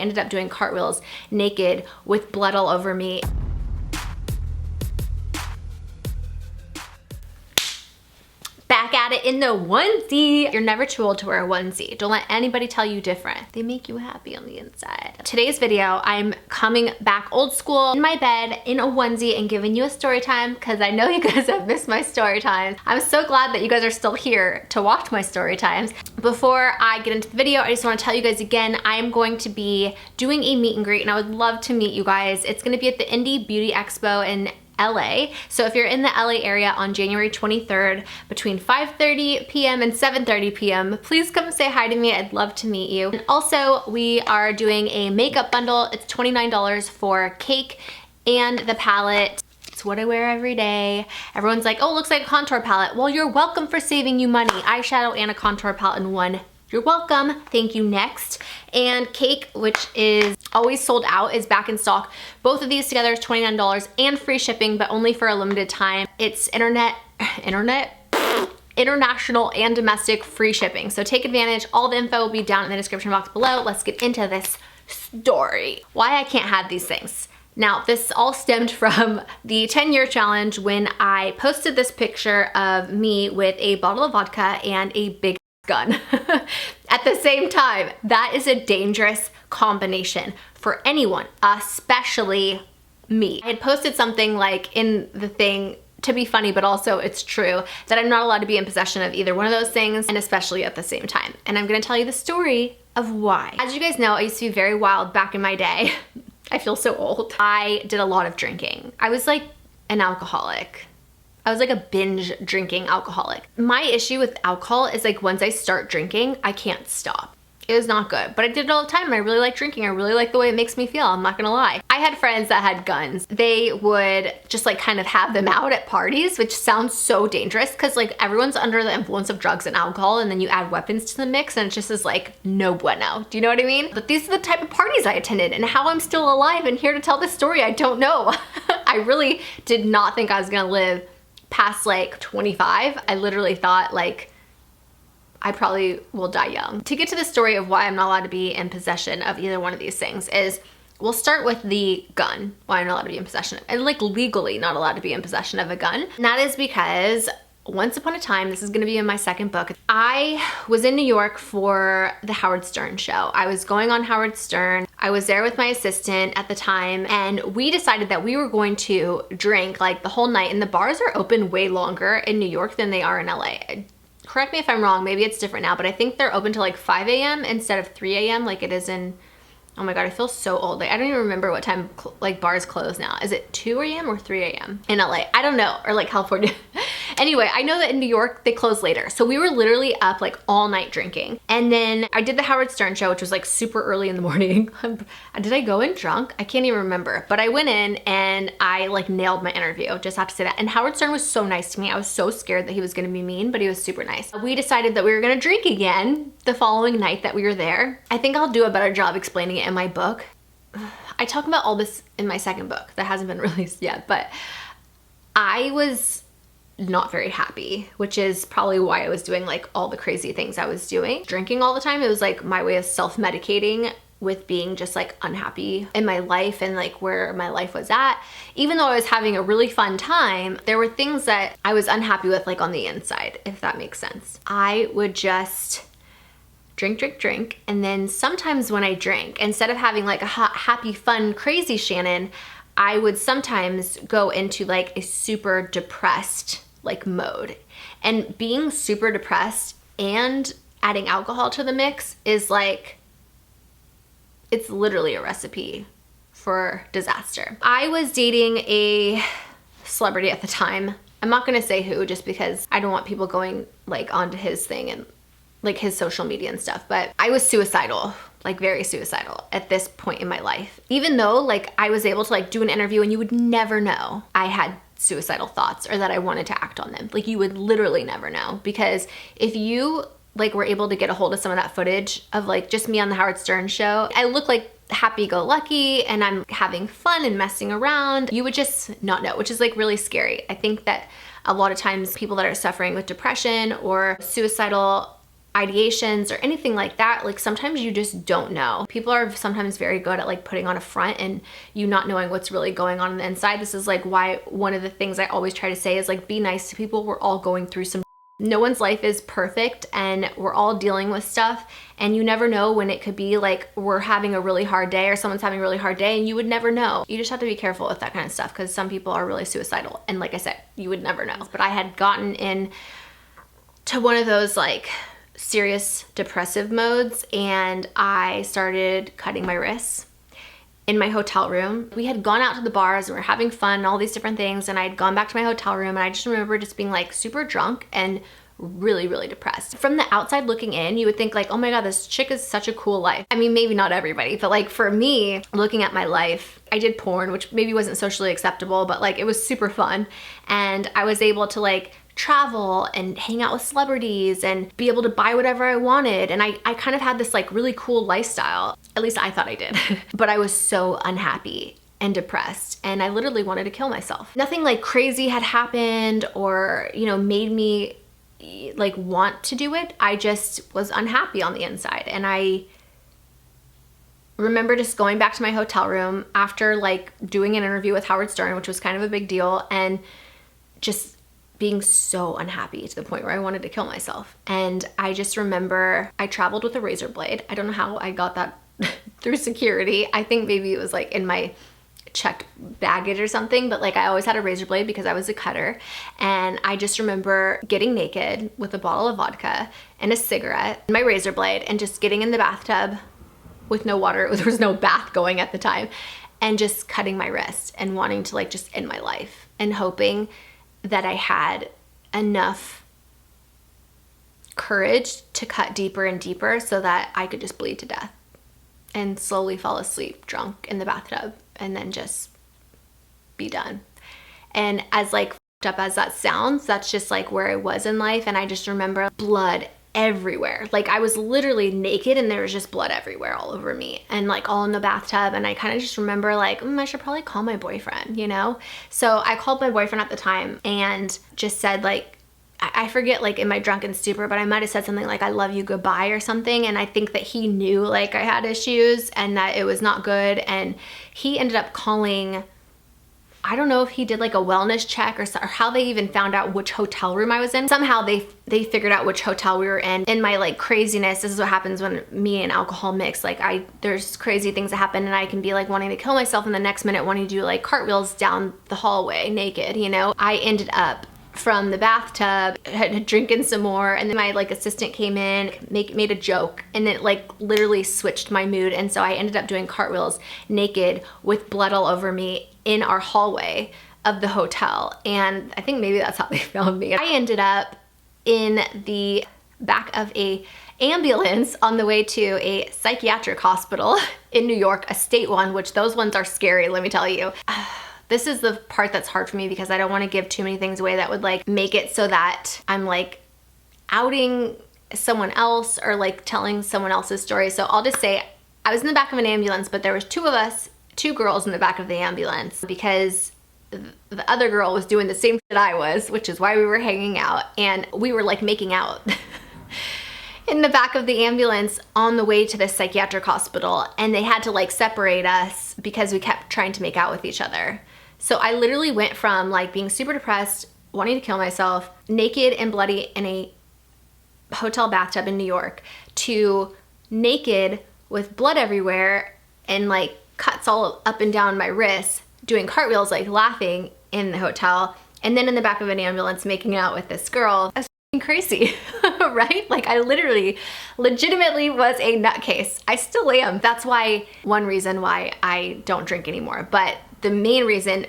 ended up doing cartwheels naked with blood all over me. Back at it in the onesie. You're never too old to wear a onesie. Don't let anybody tell you different. They make you happy on the inside. Today's video, I'm coming back old school in my bed in a onesie and giving you a story time because I know you guys have missed my story times. I'm so glad that you guys are still here to watch my story times. Before I get into the video, I just want to tell you guys again, I am going to be doing a meet and greet and I would love to meet you guys. It's going to be at the Indie Beauty Expo in LA. So if you're in the LA area on January 23rd between 5:30 p.m. and 7:30 p.m., please come say hi to me. I'd love to meet you. And also we are doing a makeup bundle. It's $29 for cake and the palette. It's what I wear every day. Everyone's like, oh, looks like a contour palette. Well, you're welcome for saving you money. Eyeshadow and a contour palette in one. You're welcome. Thank you. Next. And cake, which is always sold out, is back in stock. Both of these together is $29 and free shipping, but only for a limited time. It's international and domestic free shipping. So take advantage. All the info will be down in the description box below. Let's get into this story. Why I can't have these things. Now, this all stemmed from the 10-year challenge when I posted this picture of me with a bottle of vodka and a big gun at the same time. That is a dangerous combination for anyone, especially me. I had posted something like in the thing to be funny, but also it's true that I'm not allowed to be in possession of either one of those things, and especially at the same time. And I'm gonna tell you the story of why. As you guys know, I used to be very wild back in my day. I feel so old. I did a lot of drinking. I was like an alcoholic. I was like a binge drinking alcoholic. My issue with alcohol is like once I start drinking, I can't stop. It was not good, but I did it all the time and I really like drinking. I really like the way it makes me feel. I'm not gonna lie. I had friends that had guns. They would just like kind of have them out at parties, which sounds so dangerous because like everyone's under the influence of drugs and alcohol, and then you add weapons to the mix and it just is like no bueno. Do you know what I mean? But these are the type of parties I attended, and how I'm still alive and here to tell this story, I don't know. I really did not think I was gonna live past like 25. I literally thought like I probably will die young. To get to the story of why I'm not allowed to be in possession of either one of these things is, we'll start with the gun, why I'm not allowed to be in possession of, and like legally not allowed to be in possession of a gun. And that is because once upon a time, this is gonna be in my second book, I was in New York for the Howard Stern show. I was going on Howard Stern. I was there with my assistant at the time, and we decided that we were going to drink like the whole night, and the bars are open way longer in New York than they are in LA. Correct me if I'm wrong, maybe it's different now, but I think they're open till like 5 a.m. instead of 3 a.m. like it is in, oh my God, I feel so old. Like I don't even remember what time like bars close now. Is it 2 a.m. or 3 a.m. in LA? I don't know, or like California. Anyway, I know that in New York, they close later. So we were literally up like all night drinking. And then I did the Howard Stern show, which was like super early in the morning. Did I go in drunk? I can't even remember. But I went in and I like nailed my interview, just have to say that. And Howard Stern was so nice to me. I was so scared that he was gonna be mean, but he was super nice. We decided that we were gonna drink again the following night that we were there. I think I'll do a better job explaining it in my book. I talk about all this in my second book that hasn't been released yet, but I was not very happy, which is probably why I was doing like all the crazy things I was doing. Drinking all the time, it was like my way of self-medicating with being just like unhappy in my life and like where my life was at. Even though I was having a really fun time, there were things that I was unhappy with like on the inside, if that makes sense. I would just drink, and then sometimes when I drank, instead of having like a happy, fun, crazy Shannon, I would sometimes go into like a super depressed like mode. And being super depressed and adding alcohol to the mix is like, it's literally a recipe for disaster. I was dating a celebrity at the time. I'm not gonna say who, just because I don't want people going like onto his thing and like his social media and stuff, but I was suicidal, like very suicidal at this point in my life. Even though like I was able to like do an interview and you would never know I had suicidal thoughts or that I wanted to act on them. Like you would literally never know, because if you like were able to get a hold of some of that footage of like just me on the Howard Stern show, I look like happy-go-lucky and I'm having fun and messing around, you would just not know, which is like really scary. I think that a lot of times people that are suffering with depression or suicidal ideations or anything like that, like sometimes you just don't know. People are sometimes very good at like putting on a front and you not knowing what's really going on the inside. This is like why one of the things I always try to say is like, be nice to people. We're all going through some no one's life is perfect and we're all dealing with stuff, and you never know when it could be like we're having a really hard day or someone's having a really hard day, and you would never know. You just have to be careful with that kind of stuff because some people are really suicidal, and like I said, you would never know. But I had gotten in to one of those like serious depressive modes, and I started cutting my wrists in my hotel room. We had gone out to the bars, we were having fun, all these different things, and I had gone back to my hotel room, and I just remember just being like super drunk and really, really depressed. From the outside looking in, you would think like, oh my God, this chick is such a cool life. I mean, maybe not everybody, but like for me, looking at my life, I did porn, which maybe wasn't socially acceptable, but like it was super fun. And I was able to like travel and hang out with celebrities and be able to buy whatever I wanted. And I kind of had this like really cool lifestyle. At least I thought I did. But I was so unhappy and depressed, and I literally wanted to kill myself. Nothing like crazy had happened or, you know, made me like want to do it. I just was unhappy on the inside. And I remember just going back to my hotel room after like doing an interview with Howard Stern, which was kind of a big deal, and just being so unhappy to the point where I wanted to kill myself. And I just remember I traveled with a razor blade. I don't know how I got that through security. I think maybe it was like in my checked baggage or something, but like I always had a razor blade because I was a cutter. And I just remember getting naked with a bottle of vodka and a cigarette and my razor blade and just getting in the bathtub with no water. There was no bath going at the time, and just cutting my wrist and wanting to like just end my life and hoping that I had enough courage to cut deeper and deeper so that I could just bleed to death and slowly fall asleep drunk in the bathtub and then just be done. And as like f***ed up as that sounds, that's just like where I was in life. And I just remember blood everywhere. Like I was literally naked and there was just blood everywhere all over me and like all in the bathtub. And I kind of just remember like, I should probably call my boyfriend, you know? So I called my boyfriend at the time and just said like, I forget like in my drunken stupor, but I might've said something like, I love you, goodbye or something. And I think that he knew like I had issues and that it was not good. And he ended up calling, I don't know if he did like a wellness check or how they even found out which hotel room I was in. Somehow they figured out which hotel we were in. In my like craziness, this is what happens when me and alcohol mix. Like there's crazy things that happen and I can be like wanting to kill myself and the next minute wanting to do like cartwheels down the hallway naked, you know? I ended up from the bathtub, had drinking some more, and then my like assistant came in, made a joke, and it like literally switched my mood. And so I ended up doing cartwheels naked with blood all over me in our hallway of the hotel. And I think maybe that's how they found me. I ended up in the back of a ambulance on the way to a psychiatric hospital in New York, a state one, which those ones are scary, let me tell you. This is the part that's hard for me because I don't want to give too many things away that would like make it so that I'm like outing someone else or like telling someone else's story. So I'll just say I was in the back of an ambulance, but there was two of us, two girls in the back of the ambulance because the other girl was doing the same shit I was, which is why we were hanging out, and we were like making out in the back of the ambulance on the way to this psychiatric hospital, and they had to like separate us because we kept trying to make out with each other. So I literally went from like being super depressed, wanting to kill myself, naked and bloody in a hotel bathtub in New York, to naked with blood everywhere and like cuts all up and down my wrists, doing cartwheels, like laughing in the hotel, and then in the back of an ambulance making out with this girl. That's crazy, right? Like I legitimately was a nutcase. I still am. That's why, one reason why I don't drink anymore. But the main reason,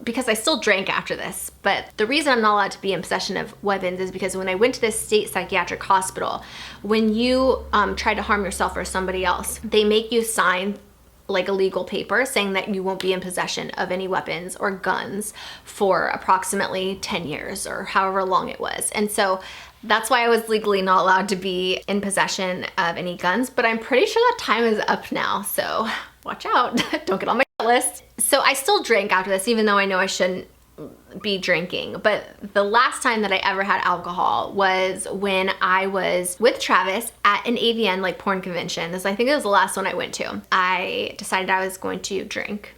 because I still drank after this, but the reason I'm not allowed to be in possession of weapons is because when I went to this state psychiatric hospital, when you try to harm yourself or somebody else, they make you sign like a legal paper saying that you won't be in possession of any weapons or guns for approximately 10 years or however long it was. And so that's why I was legally not allowed to be in possession of any guns, but I'm pretty sure that time is up now. So watch out, don't get on my list. So I still drank after this, even though I know I shouldn't be drinking. But the last time that I ever had alcohol was when I was with Travis at an AVN like porn convention. I think it was the last one I went to. I decided I was going to drink.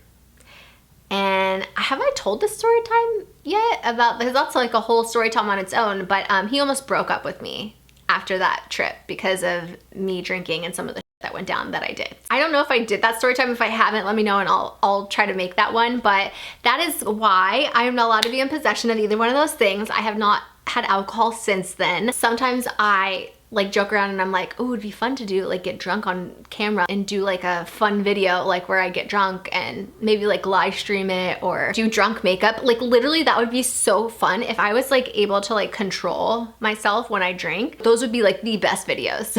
And have I told this story time yet? Because that's like a whole story time on its own, but he almost broke up with me after that trip because of me drinking and some of the that went down that I did. I don't know if I did that story time. If I haven't, let me know and I'll try to make that one. But that is why I am not allowed to be in possession of either one of those things. I have not had alcohol since then. Sometimes I like joke around and I'm like, oh, it'd be fun to do like get drunk on camera and do like a fun video like where I get drunk and maybe like live stream it or do drunk makeup. Like literally that would be so fun if I was like able to like control myself when I drink. Those would be like the best videos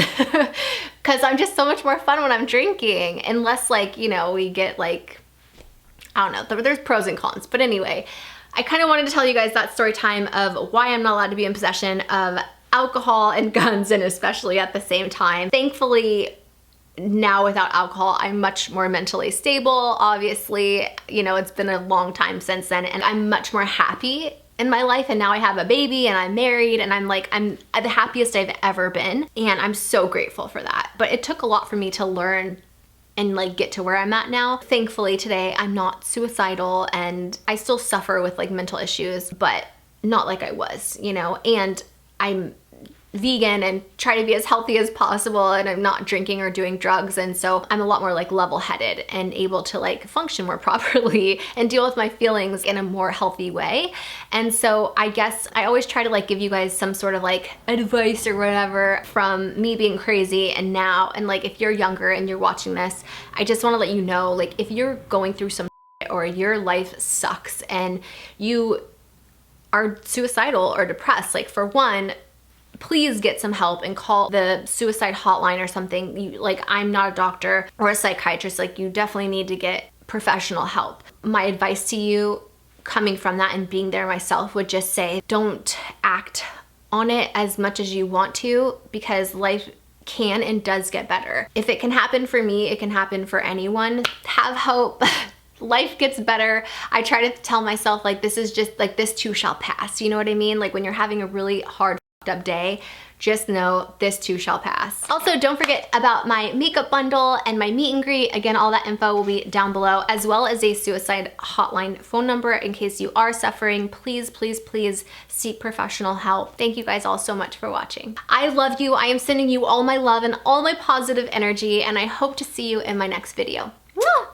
because I'm just so much more fun when I'm drinking, unless like, you know, we get like, I don't know, there's pros and cons. But anyway, I kind of wanted to tell you guys that story time of why I'm not allowed to be in possession of alcohol and guns, and especially at the same time. Thankfully, now without alcohol, I'm much more mentally stable. Obviously, you know, it's been a long time since then, and I'm much more happy in my life. And now I have a baby and I'm married, and I'm the happiest I've ever been. And I'm so grateful for that. But it took a lot for me to learn and like get to where I'm at now. Thankfully today, I'm not suicidal, and I still suffer with like mental issues, but not like I was, you know, and I'm vegan and try to be as healthy as possible, and I'm not drinking or doing drugs, and so I'm a lot more like level-headed and able to like function more properly and deal with my feelings in a more healthy way. And so I guess I always try to like give you guys some sort of like advice or whatever from me being crazy and now. And like if you're younger and you're watching this, I just want to let you know, like if you're going through some shit or your life sucks and you are suicidal or depressed, like for one, please get some help and call the suicide hotline or something. I'm not a doctor or a psychiatrist. Like you definitely need to get professional help. My advice to you coming from that and being there myself would just say, don't act on it as much as you want to, because life can and does get better. If it can happen for me, it can happen for anyone. Have hope. Life gets better. I try to tell myself like this is just like this too shall pass. You know what I mean? Like when you're having a really hard up day, just know this too shall pass. Also, don't forget about my makeup bundle and my meet and greet. Again, all that info will be down below, as well as a suicide hotline phone number in case you are suffering. Please, please, please seek professional help. Thank you guys all so much for watching. I love you. I am sending you all my love and all my positive energy, and I hope to see you in my next video.